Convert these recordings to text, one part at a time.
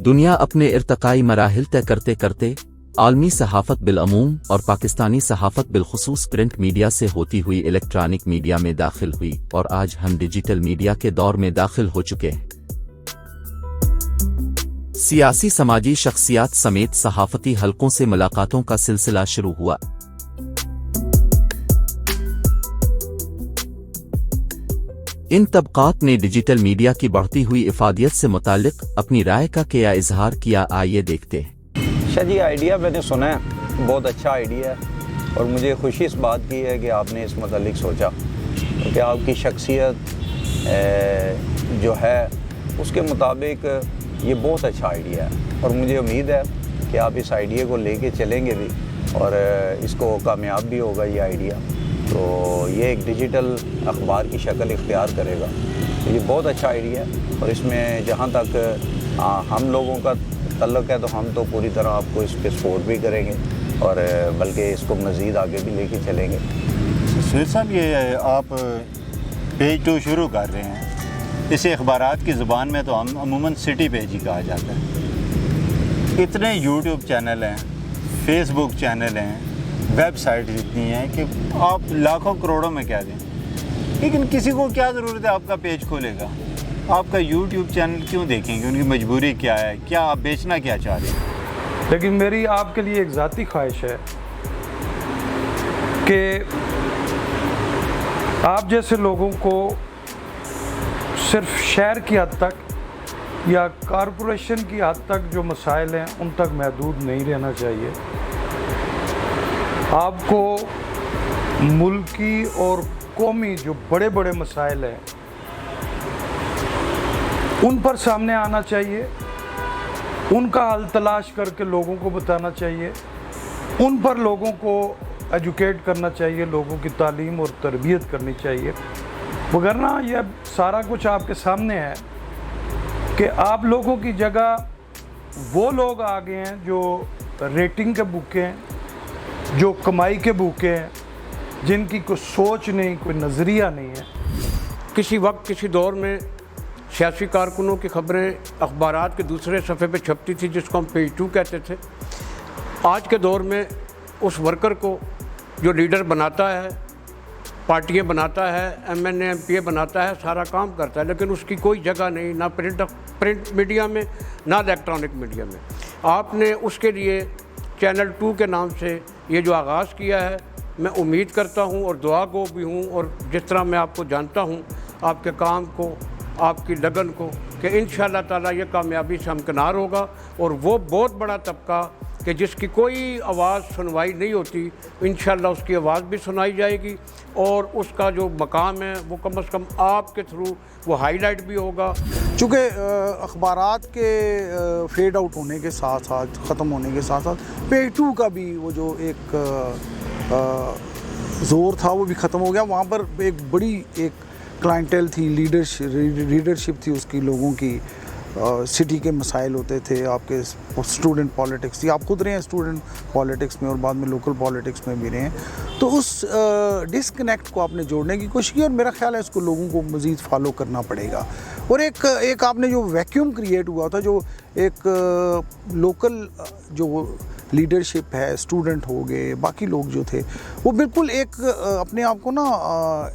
دنیا اپنے ارتقائی مراحل طے کرتے کرتے عالمی صحافت بالعموم اور پاکستانی صحافت بالخصوص پرنٹ میڈیا سے ہوتی ہوئی الیکٹرانک میڈیا میں داخل ہوئی، اور آج ہم ڈیجیٹل میڈیا کے دور میں داخل ہو چکے ہیں۔ سیاسی سماجی شخصیات سمیت صحافتی حلقوں سے ملاقاتوں کا سلسلہ شروع ہوا۔ ان طبقات نے ڈیجیٹل میڈیا کی بڑھتی ہوئی افادیت سے متعلق اپنی رائے کا کیا اظہار کیا، آئیے دیکھتے ہیں۔ جی آئیڈیا میں نے سنا ہے، بہت اچھا آئیڈیا ہے، اور مجھے خوشی اس بات کی ہے کہ آپ نے اس متعلق سوچا، کہ آپ کی شخصیت جو ہے اس کے مطابق یہ بہت اچھا آئیڈیا ہے، اور مجھے امید ہے کہ آپ اس آئیڈیا کو لے کے چلیں گے بھی، اور اس کو کامیاب بھی ہوگا یہ آئیڈیا، تو یہ ایک ڈیجیٹل اخبار کی شکل اختیار کرے گا۔ یہ بہت اچھا آئیڈیا ہے، اور اس میں جہاں تک ہم لوگوں کا تعلق ہے تو ہم تو پوری طرح آپ کو اس پہ سپورٹ بھی کریں گے، اور بلکہ اس کو مزید آگے بھی لے کے چلیں گے۔ سہیل صاحب، یہ آپ پیج 2 شروع کر رہے ہیں، اسے اخبارات کی زبان میں تو عموماً سٹی پیج ہی کہا جاتا ہے۔ اتنے یوٹیوب چینل ہیں، فیس بک چینل ہیں، ویب سائٹ اتنی ہیں کہ آپ لاکھوں کروڑوں میں کہہ دیں، لیکن کسی کو کیا ضرورت ہے آپ کا پیج کھولے گا؟ آپ کا یوٹیوب چینل کیوں دیکھیں گے؟ ان کی مجبوری کیا ہے؟ کیا آپ بیچنا کیا چاہ رہے ہیں؟ لیکن میری آپ کے لیے ایک ذاتی خواہش ہے کہ آپ جیسے لوگوں کو صرف شہر کی حد تک یا کارپوریشن کی حد تک جو مسائل ہیں ان تک محدود نہیں رہنا چاہیے۔ آپ کو ملکی اور قومی جو بڑے بڑے مسائل ہیں ان پر سامنے آنا چاہیے، ان کا حل تلاش کر کے لوگوں کو بتانا چاہیے، ان پر لوگوں کو ایجوکیٹ کرنا چاہیے، لوگوں کی تعلیم اور تربیت کرنی چاہیے۔ وگرنہ یہ سارا کچھ آپ کے سامنے ہے کہ آپ لوگوں کی جگہ وہ لوگ آ گئے ہیں جو ریٹنگ کے بھوکے ہیں، جو کمائی کے بھوکے ہیں، جن کی کوئی سوچ نہیں، کوئی نظریہ نہیں ہے۔ کسی وقت کسی دور میں سیاسی کارکنوں کی خبریں اخبارات کے دوسرے صفحے پہ چھپتی تھی، جس کو ہم پیج 2 کہتے تھے۔ آج کے دور میں اس ورکر کو جو لیڈر بناتا ہے، پارٹیاں بناتا ہے، M N A M P A بناتا ہے، سارا کام کرتا ہے، لیکن اس کی کوئی جگہ نہیں، نہ پرنٹ میڈیا میں نہ الیکٹرانک میڈیا میں۔ آپ نے اس کے لیے چینل 2 کے نام سے یہ جو آغاز کیا ہے، میں امید کرتا ہوں اور دعا گو بھی ہوں، اور جس طرح میں آپ کو جانتا ہوں، آپ کے کام کو، آپ کی لگن کو، کہ انشاءاللہ تعالیٰ یہ کامیابی سے ہمکنار ہوگا، اور وہ بہت بڑا طبقہ کہ جس کی کوئی آواز سنوائی نہیں ہوتی، انشاءاللہ اس کی آواز بھی سنائی جائے گی، اور اس کا جو مقام ہے وہ کم از کم آپ کے تھرو وہ ہائی لائٹ بھی ہوگا۔ چونکہ اخبارات کے فیڈ آؤٹ ہونے کے ساتھ ساتھ، ختم ہونے کے ساتھ ساتھ پیج 2 کا بھی وہ جو ایک زور تھا وہ بھی ختم ہو گیا۔ وہاں پر ایک بڑی ایک کلائنٹیل تھی، لیڈرشپ تھی اس کی، لوگوں کی، سٹی کے مسائل ہوتے تھے، آپ کے اسٹوڈنٹ پالیٹکس تھی، آپ خود رہے ہیں اسٹوڈنٹ پالیٹکس میں اور بعد میں لوکل پالیٹکس میں بھی رہے ہیں، تو اس ڈسکنیکٹ کو آپ نے جوڑنے کی کوشش کی، اور میرا خیال ہے اس کو لوگوں کو مزید فالو کرنا پڑے گا۔ اور ایک آپ نے جو ویکیوم کریٹ ہوا تھا، جو ایک لوکل جو لیڈرشپ ہے، اسٹوڈنٹ ہو گئے، باقی لوگ جو تھے، وہ بالکل ایک اپنے آپ کو نا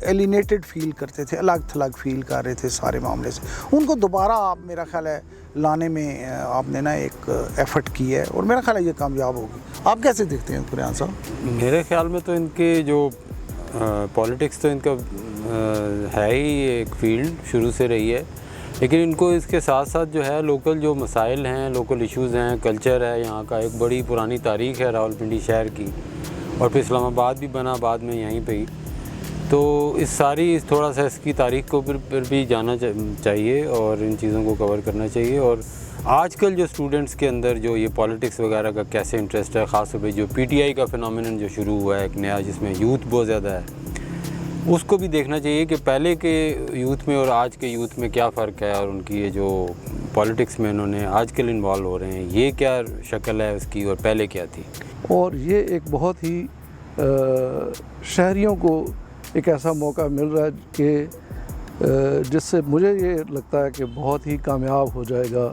ایلینیٹڈ فیل کرتے تھے، الگ تھلگ فیل کر رہے تھے سارے معاملے سے۔ ان کو دوبارہ آپ میرا خیال ہے لانے میں آپ نے نا ایک ایفرٹ کی ہے، اور میرا خیال ہے یہ کامیاب ہوگی۔ آپ کیسے دیکھتے ہیں قریان صاحب؟ میرے خیال میں تو ان کے جو پالیٹکس تو ان کا ہے ہی ایک فیلڈ شروع سے رہی ہے، لیکن ان کو اس کے ساتھ ساتھ جو ہے لوکل جو مسائل ہیں، لوکل ایشوز ہیں، کلچر ہے یہاں کا، ایک بڑی پرانی تاریخ ہے راولپنڈی شہر کی، اور پھر اسلام آباد بھی بنا بعد میں یہیں پہ ہی، تو اس ساری تھوڑا سا اس کی تاریخ کو پھر بھی جانا چاہیے، اور ان چیزوں کو کور کرنا چاہیے۔ اور آج کل جو اسٹوڈنٹس کے اندر جو یہ پالیٹکس وغیرہ کا کیسے انٹرسٹ ہے، خاص طور پہ جو پی ٹی آئی کا فینومینن جو شروع ہوا ہے ایک نیا، جس میں یوتھ بہت زیادہ ہے، اس کو بھی دیکھنا چاہیے کہ پہلے کے یوتھ میں اور آج کے یوتھ میں کیا فرق ہے، اور ان کی یہ جو پالیٹکس میں انہوں نے آج کل انوالو ہو رہے ہیں، یہ کیا شکل ہے اس کی اور پہلے کیا تھی۔ اور یہ ایک بہت ہی شہریوں کو ایک ایسا موقع مل رہا ہے کہ جس سے مجھے یہ لگتا ہے کہ بہت ہی کامیاب ہو جائے گا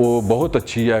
ਉਹ ਬਹੁਤ ਅੱਛੀ ਹੈ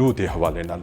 2 ਦੇ ਹਵਾਲੇ ਨਾਲ।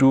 2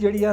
ਜਿਹੜੀਆਂ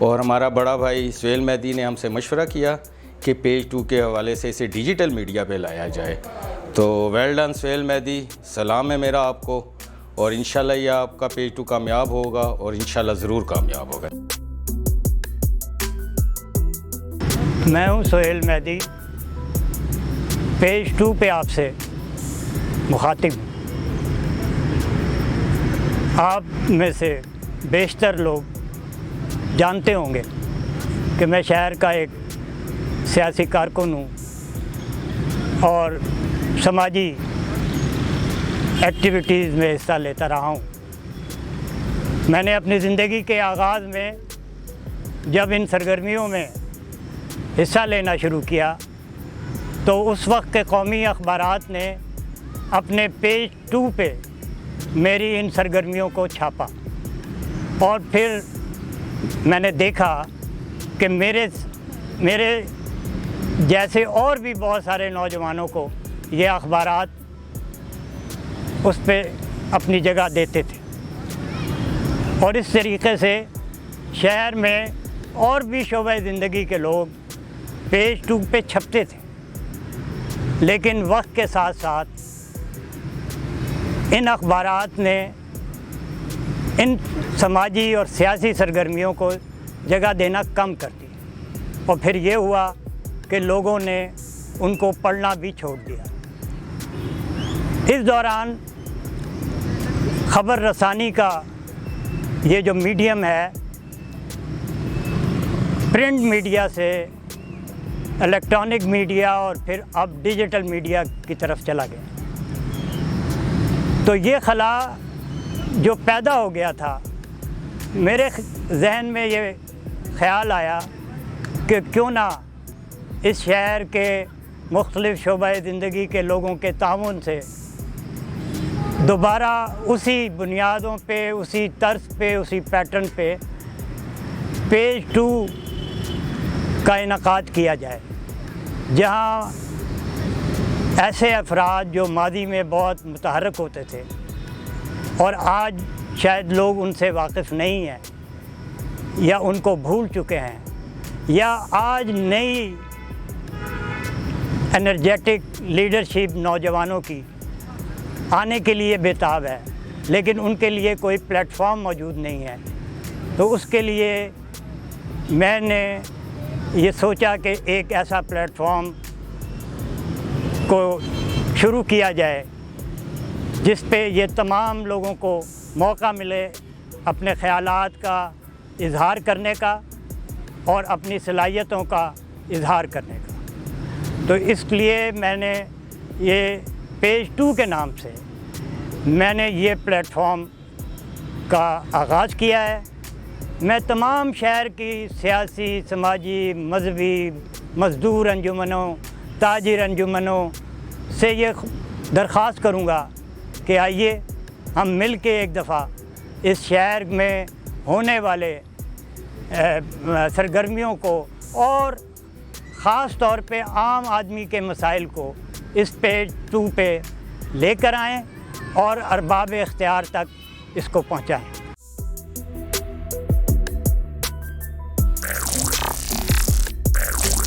اور ہمارا بڑا بھائی سہیل مہدی نے ہم سے مشورہ کیا کہ پیج 2 کے حوالے سے اسے ڈیجیٹل میڈیا پہ لایا جائے. تو ویل ڈن سہیل مہدی, سلام ہے میرا آپ کو, اور انشاءاللہ یہ آپ کا پیج 2 کامیاب ہوگا اور انشاءاللہ ضرور کامیاب ہوگا. میں ہوں سہیل مہدی, پیج 2 پہ آپ سے مخاطب ہوں. آپ میں سے بیشتر لوگ جانتے ہوں گے کہ میں شہر کا ایک سیاسی کارکن ہوں اور سماجی ایکٹیویٹیز میں حصہ لیتا رہا ہوں. میں نے اپنی زندگی کے آغاز میں جب ان سرگرمیوں میں حصہ لینا شروع کیا تو اس وقت کے قومی اخبارات نے اپنے پیج 2 پہ میری ان سرگرمیوں کو چھاپا, اور پھر میں نے دیکھا کہ میرے جیسے اور بھی بہت سارے نوجوانوں کو یہ اخبارات اس پہ اپنی جگہ دیتے تھے, اور اس طریقے سے شہر میں اور بھی شعبہ زندگی کے لوگ پیج 2 پہ چھپتے تھے. لیکن وقت کے ساتھ ساتھ ان اخبارات نے ان سماجی اور سیاسی سرگرمیوں کو جگہ دینا کم کر دی, اور پھر یہ ہوا کہ لوگوں نے ان کو پڑھنا بھی چھوڑ دیا. اس دوران خبر رسانی کا یہ جو میڈیم ہے, پرنٹ میڈیا سے الیکٹرانک میڈیا اور پھر اب ڈیجیٹل میڈیا کی طرف چلا گیا. تو یہ خلا جو پیدا ہو گیا تھا, میرے ذہن میں یہ خیال آیا کہ کیوں نہ اس شہر کے مختلف شعبہ زندگی کے لوگوں کے تعاون سے دوبارہ اسی بنیادوں پہ, اسی طرز پہ, اسی پیٹرن پہ پیج 2 کا انعقاد کیا جائے, جہاں ایسے افراد جو ماضی میں بہت متحرک ہوتے تھے اور آج شاید لوگ ان سے واقف نہیں ہیں یا ان کو بھول چکے ہیں, یا آج نئی انرجیٹک لیڈرشپ نوجوانوں کی آنے کے لیے بےتاب ہے, لیکن ان کے لیے کوئی پلیٹ فارم موجود نہیں ہے. تو اس کے لیے میں نے یہ سوچا کہ ایک ایسا پلیٹ فارم کو شروع کیا جائے جس پہ یہ تمام لوگوں کو موقع ملے اپنے خیالات کا اظہار کرنے کا اور اپنی صلاحیتوں کا اظہار کرنے کا. تو اس لیے میں نے یہ پیج 2 کے نام سے میں نے یہ پلیٹ فارم کا آغاز کیا ہے. میں تمام شہر کی سیاسی, سماجی, مذہبی, مزدور انجمنوں, تاجر انجمنوں سے یہ درخواست کروں گا کہ آئیے ہم مل کے ایک دفعہ اس شہر میں ہونے والے سرگرمیوں کو اور خاص طور پہ عام آدمی کے مسائل کو اس پیج 2 پہ لے کر آئیں اور ارباب اختیار تک اس کو پہنچائیں.